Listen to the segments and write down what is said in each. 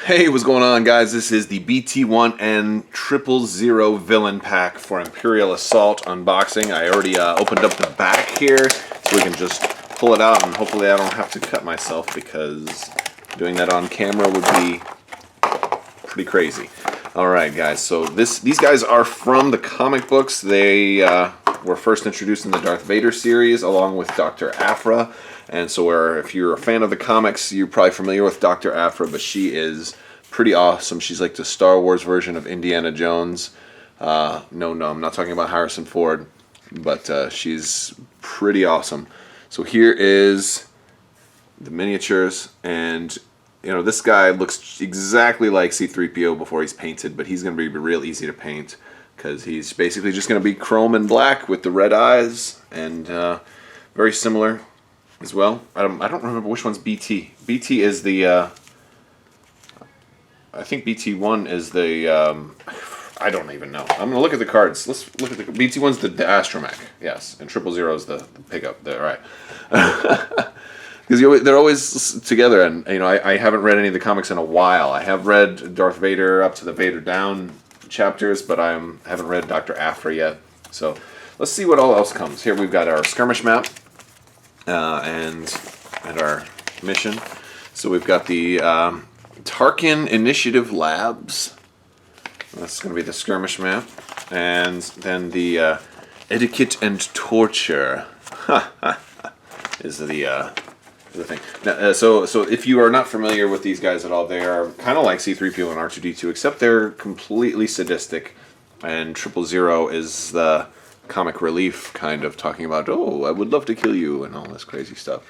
Hey, what's going on, guys? This is the BT-1 and 000 villain pack for Imperial Assault unboxing. I already opened up the back here so we can just pull it out, and hopefully I don't have to cut myself because doing that on camera would be pretty crazy. Alright, guys, so these guys are from the comic books. They were first introduced in the Darth Vader series along with Dr. Aphra. And so if you're a fan of the comics, you're probably familiar with Dr. Aphra, but she is pretty awesome. She's like the Star Wars version of Indiana Jones. No, I'm not talking about Harrison Ford, but she's pretty awesome. So here is the miniatures, and you know, this guy looks exactly like C-3PO before he's painted, but he's going to be real easy to paint because he's basically just going to be chrome and black with the red eyes, and very similar as well. I don't remember which one's BT. BT is the I think BT-1 is the I don't even know. I'm gonna look at the cards. Let's look at the BT-1's the astromech, yes, and 000 is the pickup. There, right? Because they're always together, and you know, I haven't read any of the comics in a while. I have read Darth Vader up to the Vader Down chapters, but I haven't read Dr. Aphra yet. So let's see what all else comes. Here we've got our skirmish map. And our mission. So we've got the Tarkin Initiative Labs. That's going to be the skirmish map. And then the Etiquette and Torture is the thing. Now, so if you are not familiar with these guys at all, they are kind of like C-3PO and R2-D2, except they're completely sadistic. And 000 is the comic relief, kind of talking about, oh, I would love to kill you and all this crazy stuff.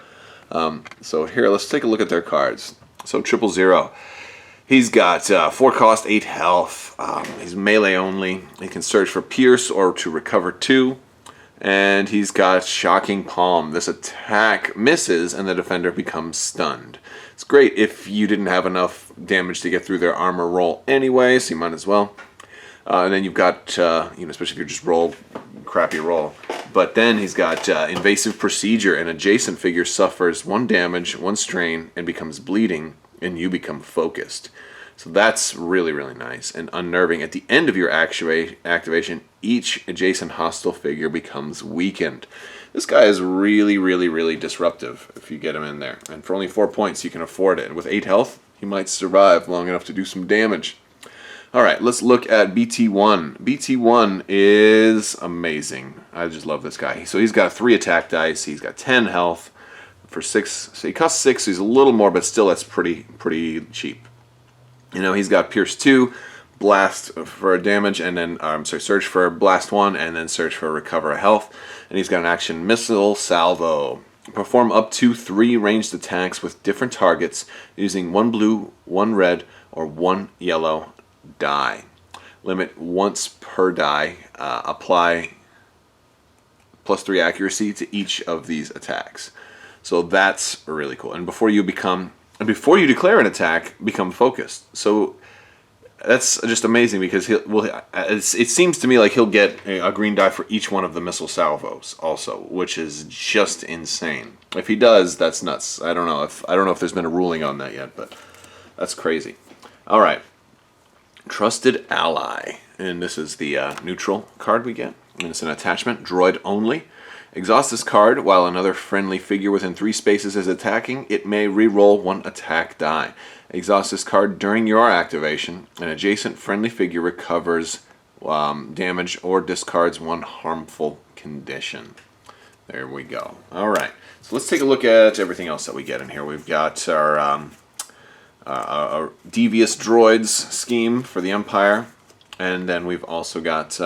So here, let's take a look at their cards. So 000, he's got 4 cost, 8 health. He's melee only. He can search for pierce or to recover 2. And he's got shocking palm. This attack misses and the defender becomes stunned. It's great if you didn't have enough damage to get through their armor roll anyway, so you might as well. And then you've got, you know, especially if you're just crappy roll. But then he's got invasive procedure. An adjacent figure suffers 1 damage, 1 strain, and becomes bleeding, and you become focused. So that's really, really nice and unnerving. At the end of your activation, each adjacent hostile figure becomes weakened. This guy is really, really, really disruptive if you get him in there. And for only 4 points, you can afford it. And with 8 health, he might survive long enough to do some damage. Alright, let's look at BT-1. BT-1 is amazing. I just love this guy. So he's got 3 attack dice. He's got 10 health for 6. So he costs 6. So he's a little more, but still that's pretty cheap. You know, he's got Pierce 2, Blast for damage, and then, Search for Blast 1, and then Search for Recover Health. And he's got an action Missile Salvo. Perform up to 3 ranged attacks with different targets using 1 blue, 1 red, or 1 yellow die. Limit once per die. Apply +3 accuracy to each of these attacks. So that's really cool. And before you declare an attack, become focused. So that's just amazing because it seems to me like he'll get a green die for each one of the missile salvos also, which is just insane. If he does, that's nuts. I don't know if there's been a ruling on that yet, but that's crazy. All right. Trusted Ally, and this is the neutral card we get, and it's an attachment, droid only. Exhaust this card while another friendly figure within 3 spaces is attacking. It may re-roll 1 attack die. Exhaust this card during your activation. An adjacent friendly figure recovers damage or discards 1 harmful condition. There we go. All right, so let's take a look at everything else that we get in here. We've got our devious droids scheme for the Empire, and then we've also got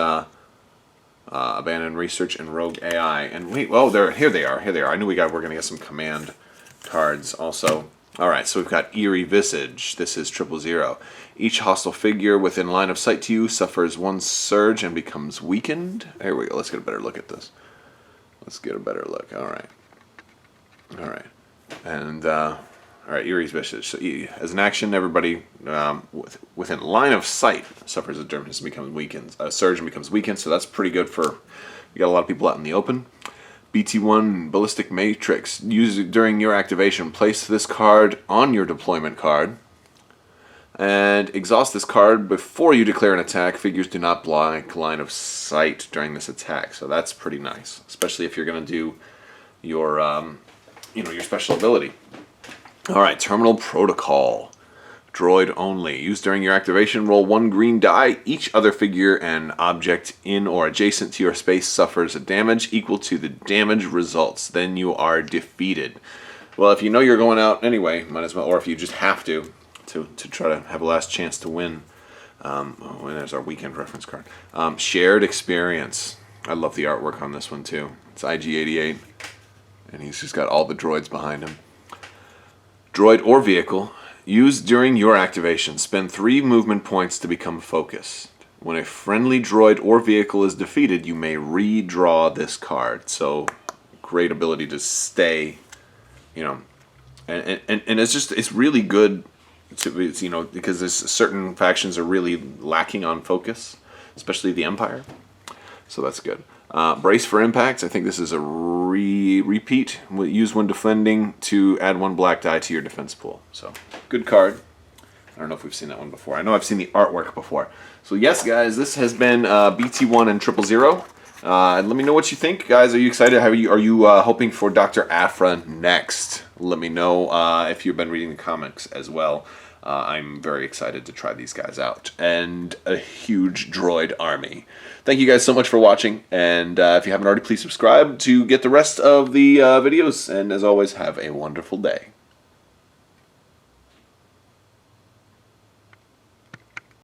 abandoned research and rogue AI. And wait, well, here they are. I knew we're gonna get some command cards also. All right, so we've got Eerie Visage. This is 000. Each hostile figure within line of sight to you suffers 1 surge and becomes weakened. Here we go. Let's get a better look at this. Let's get a better look. All right, and Alright, Eerie's Visage. So as an action, everybody within line of sight suffers a surge and becomes weakened, so that's pretty good for, you got a lot of people out in the open. BT-1 Ballistic Matrix. Use it during your activation. Place this card on your deployment card. And exhaust this card before you declare an attack. Figures do not block line of sight during this attack, so that's pretty nice, especially if you're going to do your, your special ability. All right, Terminal Protocol. Droid only. Used during your activation, roll 1 green die. Each other figure and object in or adjacent to your space suffers a damage equal to the damage results. Then you are defeated. Well, if you know you're going out anyway, might as well, or if you just have to try to have a last chance to win. There's our weekend reference card. Shared experience. I love the artwork on this one too. It's IG-88, and he's just got all the droids behind him. Droid or vehicle. Used during your activation. Spend 3 movement points to become focused. When a friendly droid or vehicle is defeated, you may redraw this card. So, great ability to stay, and it's really good to, because there's certain factions are really lacking on focus, especially the Empire. So that's good. Brace for impacts. I think this is a repeat. Use when defending to add 1 black die to your defense pool. So, good card. I don't know if we've seen that one before. I know I've seen the artwork before. So yes, guys, this has been BT-1 and 000. Let me know what you think, guys. Are you excited? Are you hoping for Dr. Aphra next? Let me know if you've been reading the comics as well. I'm very excited to try these guys out. And a huge droid army. Thank you guys so much for watching. And if you haven't already, please subscribe to get the rest of the videos. And as always, have a wonderful day.